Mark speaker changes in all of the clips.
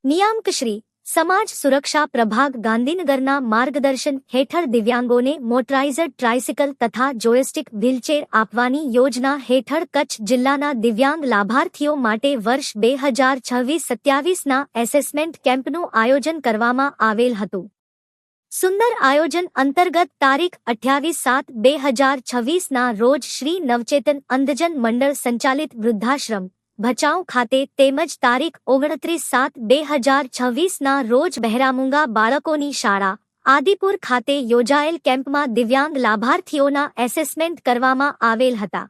Speaker 1: નિયામક શ્રી સમાજ સુરક્ષા પ્રભાગ ગાંધીનગરના માર્ગદર્શન હેઠળ દિવ્યાંગોને મોટરાઇઝડ ટ્રાઇસિકલ તથા જોયસ્ટિક વ્હીલચેર આપવાની યોજના હેઠળ કચ્છ જિલ્લાના દિવ્યાંગ લાભાર્થીઓ માટે વર્ષ 2026-27ના એસેસમેન્ટ કેમ્પનું આયોજન કરવામાં આવેલ હતું. સુંદર આયોજન અંતર્ગત તારીખ 28/7/2026ના રોજ શ્રી નવચેતન અંધજન મંડળ સંચાલિત વૃદ્ધાશ્રમ ભચાઉ ખાતે તેમજ તારીખ 29/7/2026ના રોજ બહેરામૂંગા બાળકોની શાળા આદિપુર ખાતે યોજાયેલ કેમ્પમાં દિવ્યાંગ લાભાર્થીઓના એસેસમેન્ટ કરવામાં આવેલ હતા.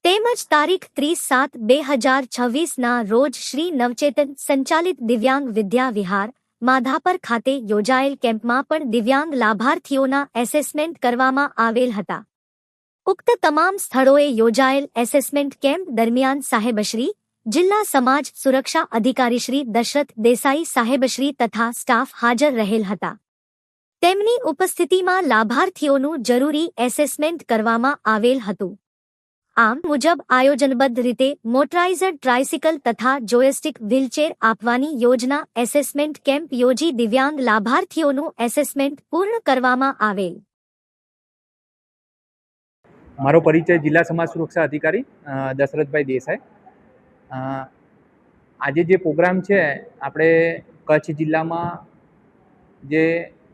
Speaker 1: તેમજ તારીખ 30/7/2026ના રોજ શ્રી નવચેતન સંચાલિત દિવ્યાંગ વિદ્યા વિહાર માધાપર ખાતે યોજાયેલ કેમ્પમાં પણ દિવ્યાંગ લાભાર્થીઓના એસેસમેન્ટ કરવામાં આવેલ હતા. ઉક્ત તમામ સ્થળોએ યોજાયેલ એસેસમેન્ટ કેમ્પ દરમિયાન સાહેબશ્રી, જિલ્લા સમાજ સુરક્ષા અધિકારીશ્રી દશરથ દેસાઈ સાહેબશ્રી તથા સ્ટાફ હાજર રહેલ હતા. તેમની ઉપસ્થિતિમાં લાભાર્થીઓનું જરૂરી એસેસમેન્ટ કરવામાં આવેલ હતું. આમ મુજબ આયોજનબદ્ધ રીતે મોટરાઇઝડ ટ્રાઇસિકલ તથા જોયસ્ટિક વ્હીલચેર આપવાની યોજના એસેસમેન્ટ કેમ્પ યોજી દિવ્યાંગ લાભાર્થીઓનું એસેસમેન્ટ પૂર્ણ કરવામાં આવેલ.
Speaker 2: મારો પરિચય જિલ્લા સમાજ સુરક્ષા અધિકારી દશરથભાઈ દેસાઈ. આજે જે પ્રોગ્રામ છે આપણે કચ્છ જિલ્લામાં જે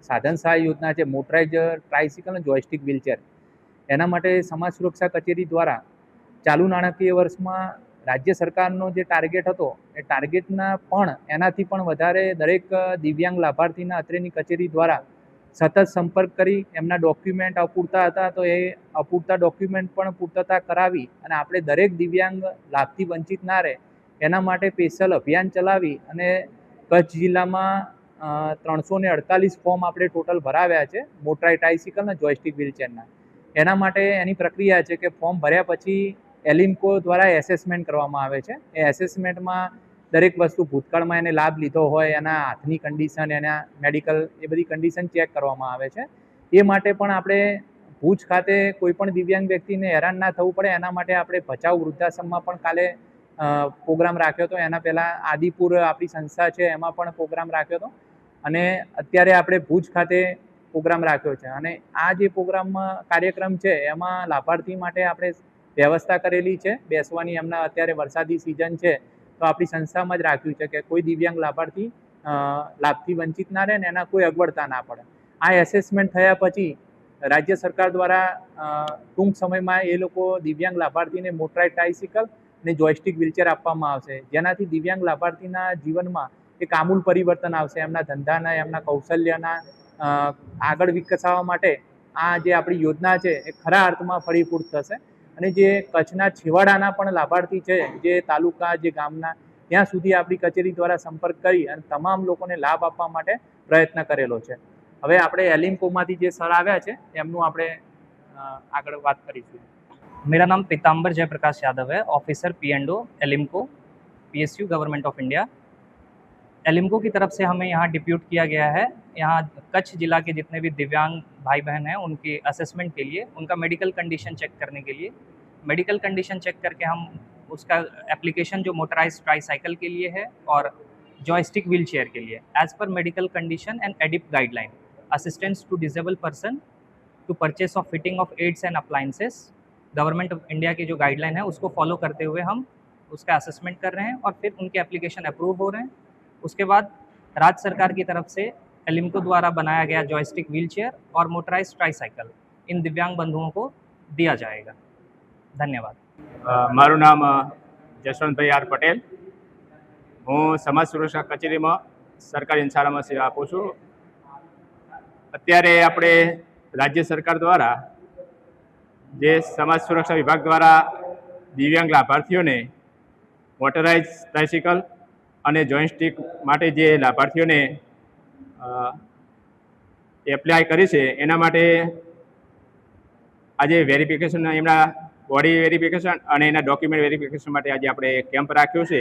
Speaker 2: સાધન સહાય યોજના છે મોટરાઇઝ ટ્રાઇસિકલ અને જોયસ્ટિક વ્હીલચેર એના માટે સમાજ સુરક્ષા કચેરી દ્વારા ચાલુ નાણાકીય વર્ષમાં રાજ્ય સરકારનો જે ટાર્ગેટ હતો એ ટાર્ગેટના પણ એનાથી પણ વધારે દરેક દિવ્યાંગ લાભાર્થીના અત્રેની કચેરી દ્વારા સતત સંપર્ક કરી એમના ડોક્યુમેન્ટ અપૂરતા હતા તો એ અપૂરતા ડોક્યુમેન્ટ પણ પૂર્તતા કરાવી અને આપણે દરેક દિવ્યાંગ લાભથી વંચિત ના રહે એના માટે સ્પેશિયલ અભિયાન ચલાવી અને કચ્છ જિલ્લામાં 348 ફોર્મ આપણે ટોટલ ભરાવ્યા છે મોટરાઇઝડ ટ્રાઇસિકલ અને જોયસ્ટિક વ્હીલચેરના. એના માટે એની પ્રક્રિયા છે કે ફોર્મ ભર્યા પછી એલિમ્કો દ્વારા એસેસમેન્ટ કરવામાં આવે છે. એ એસેસમેન્ટમાં દરેક વસ્તુ ભૂતકાળમાં એને લાભ લીધો હોય એના હાથની કન્ડિશન, એના મેડિકલ, એ બધી કન્ડિશન ચેક કરવામાં આવે છે. એ માટે પણ આપણે ભુજ ખાતે કોઈ પણ દિવ્યાંગ વ્યક્તિને હેરાન ના થવું પડે એના માટે આપણે ભચાઉ વૃદ્ધાશ્રમમાં પણ કાલે પ્રોગ્રામ રાખ્યો હતો. એના પહેલાં આદિપુર આપણી સંસ્થા છે એમાં પણ પ્રોગ્રામ રાખ્યો હતો અને અત્યારે આપણે ભુજ ખાતે પ્રોગ્રામ રાખ્યો છે. અને આ જે પ્રોગ્રામમાં કાર્યક્રમ છે એમાં લાભાર્થી માટે આપણે વ્યવસ્થા કરેલી છે બેસવાની. એમના અત્યારે વરસાદી સિઝન છે તો આપણી સંસ્થામાં જ રાખ્યું છે કે કોઈ દિવ્યાંગ લાભાર્થી લાભથી વંચિત ના રહે ને એના કોઈ અગવડતા ના પડે. આ એસેસમેન્ટ થયા પછી રાજ્ય સરકાર દ્વારા ટૂંક સમયમાં એ લોકો દિવ્યાંગ લાભાર્થીને મોટરાઇઝડ ટ્રાઇસિકલ અને જોયસ્ટિક વ્હીલચેર આપવામાં આવશે, જેનાથી દિવ્યાંગ લાભાર્થીના જીવનમાં એક આમૂલ પરિવર્તન આવશે. એમના ધંધાના, એમના કૌશલ્યના આગળ વિકસાવવા માટે આ જે આપણી યોજના છે એ ખરા અર્થમાં ફળીભૂત થશે. અને જે કચ્છના છેવાડાના પણ લાભાર્થી છે, જે તાલુકા, જે ગામના, ત્યાં સુધી આપણી કચેરી દ્વારા સંપર્ક કરી અને તમામ લોકોને લાભ આપવા માટે પ્રયત્ન કરેલો છે. હવે આપણે એલિમ્કોમાંથી જે સર આવ્યા છે એમનું આપણે આગળ વાત કરીશું.
Speaker 3: मेरा नाम पीताम्बर जयप्रकाश यादव है, officer P&O ALIMCO PSU government of India. ALIMCO की तरफ से हमें यहाँ डिप्यूट किया गया है. यहाँ कच्छ जिला के जितने भी दिव्यांग भाई बहन हैं उनके असेसमेंट के लिए, उनका मेडिकल कंडीशन चेक करने के लिए, मेडिकल कंडीशन चेक करके हम उसका एप्लीकेशन जो मोटराइज्ड ट्राईसाइकिल के लिए है और जॉयस्टिक व्हील चेयर के लिए as per medical condition and ADIP guideline assistance to disable person to purchase of fitting of aids and appliances, government of India की जो गाइडलाइन है उसको फॉलो करते हुए हम उसका असेसमेंट कर रहे हैं और फिर उनके एप्लीकेशन अप्रूव हो रहे हैं. उसके बाद राज्य सरकार की तरफ से एलिम्को द्वारा बनाया गया जॉयस्टिक व्हीलचेयर और मोटराइज्ड ट्राईसाइकिल इन दिव्यांग बंधुओं को दिया जाएगा. धन्यवाद.
Speaker 4: મારું નામ જશવંતભાઈ આર પટેલ. હું સમાજ સુરક્ષા કચેરીમાં સરકારી શાળામાં સેવા આપું છું. અત્યારે આપણે રાજ્ય સરકાર દ્વારા જે સમાજ સુરક્ષા વિભાગ દ્વારા દિવ્યાંગ લાભાર્થીઓને મોટરાઇઝ ટ્રાઇસિકલ અને જોયસ્ટિક માટે જે લાભાર્થીઓને એપ્લાય કરી છે એના માટે આજે વેરિફિકેશન, એમના બોડી વેરિફિકેશન અને એના ડોક્યુમેન્ટ વેરિફિકેશન માટે આજે આપણે કેમ્પ રાખ્યો છે.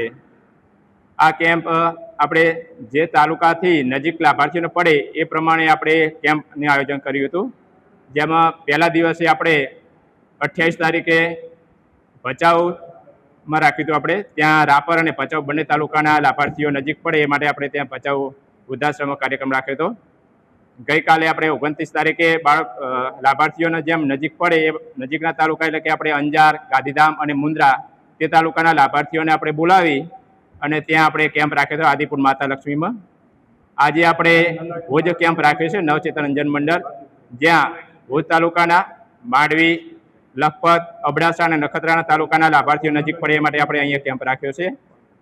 Speaker 4: આ કેમ્પ આપણે જે તાલુકાથી નજીક લાભાર્થીઓને પડે એ પ્રમાણે આપણે કેમ્પનું આયોજન કર્યું હતું. જેમાં પહેલા દિવસે આપણે 28 તારીખે ભચાઉ માં રાખ્યું હતું આપણે. ત્યાં રાપર અને ભચાઉ બંને તાલુકાના લાભાર્થીઓ નજીક પડે એ માટે આપણે ત્યાં ભચાઉ વૃદ્ધાશ્રમમાં કાર્યક્રમ રાખ્યો હતો. ગઈકાલે આપણે 29 તારીખે લાભાર્થીઓને જેમ નજીક પડે એ નજીકના તાલુકા એટલે કે આપણે અંજાર, ગાંધીધામ અને મુન્દ્રા તે તાલુકાના લાભાર્થીઓને આપણે બોલાવી અને ત્યાં આપણે કેમ્પ રાખ્યો હતો આદિપુર માતા લક્ષ્મીમાં. આજે આપણે ભુજ કેમ્પ રાખ્યો છે નવચેતન અંજન મંડળ, જ્યાં ભુજ તાલુકાના માંડવી, લખપત, અબડાસા અને નખત્રાણા તાલુકાના લાભાર્થીઓ નજીક પડે એ માટે આપણે અહીંયા કેમ્પ રાખ્યો છે.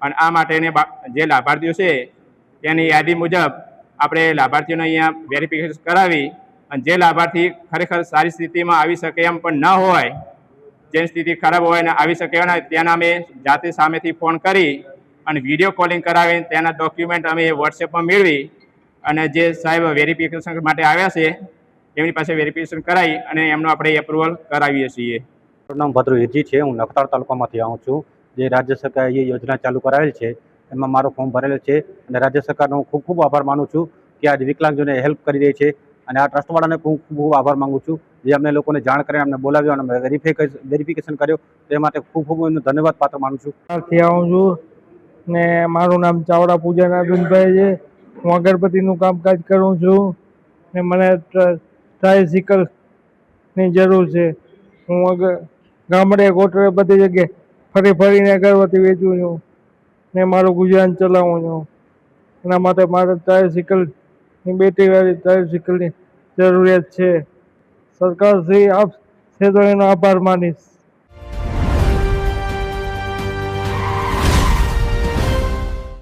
Speaker 4: અને આ માટેને જે લાભાર્થીઓ છે તેની યાદી મુજબ આપણે લાભાર્થીઓને અહીંયા વેરિફિકેશન કરાવી અને જે લાભાર્થી ખરેખર સારી સ્થિતિમાં આવી શકે એમ પણ ન હોય, જેની સ્થિતિ ખરાબ હોય ને આવી શકે ના, તેના અમે જાતે સામેથી ફોન કરી અને વિડીયો કોલિંગ કરાવીને તેના ડોક્યુમેન્ટ અમે વોટ્સએપમાં મેળવી અને જે સાહેબ વેરિફિકેશન માટે આવ્યા છે એમની પાસે વેરિફિકેશન કરાવી અને એમનો આપણે એપ્રુવલ કરાવીએ છીએ.
Speaker 5: મારું નામ ભદ્ર હિરજી છે. હું નખત્રાણા તાલુકામાંથી આવું છું. જે રાજ્ય સરકારે જે યોજના ચાલુ કરાવેલ છે એમાં મારો ફોર્મ ભરેલો છે અને રાજ્ય સરકારનો હું ખૂબ ખૂબ આભાર માનું છું કે આજે વિકલાંગજનોને હેલ્પ કરી રહી છે. અને આ ટ્રસ્ટવાળાને ખૂબ ખૂબ આભાર માગું છું જે અમને લોકોને જાણ કરીને અમને બોલાવ્યો અને વેરિફિકેશન કર્યો તે માટે ખૂબ ખૂબ એમનો ધન્યવાદ પાત્ર માનું છું.
Speaker 6: આવું છું ને મારું નામ ચાવડા પૂજા નારાયણભાઈ છે. હું અગરબત્તીનું કામકાજ કરું છું ને મને ટ્રાયસિકલની જરૂર છે. હું ગામડે ગોટરે બધી જગ્યાએ ફરીને અગરબત્તી વેચું છું ને મારું ગુજરાન ચલાવું છું. એના માટે મારે ટ્રાયસિકલની બેટરીવાળી ટ્રાયસિકલની જરૂરિયાત છે. સરકારશ્રી આપશે તો એનો આભાર માનીશ.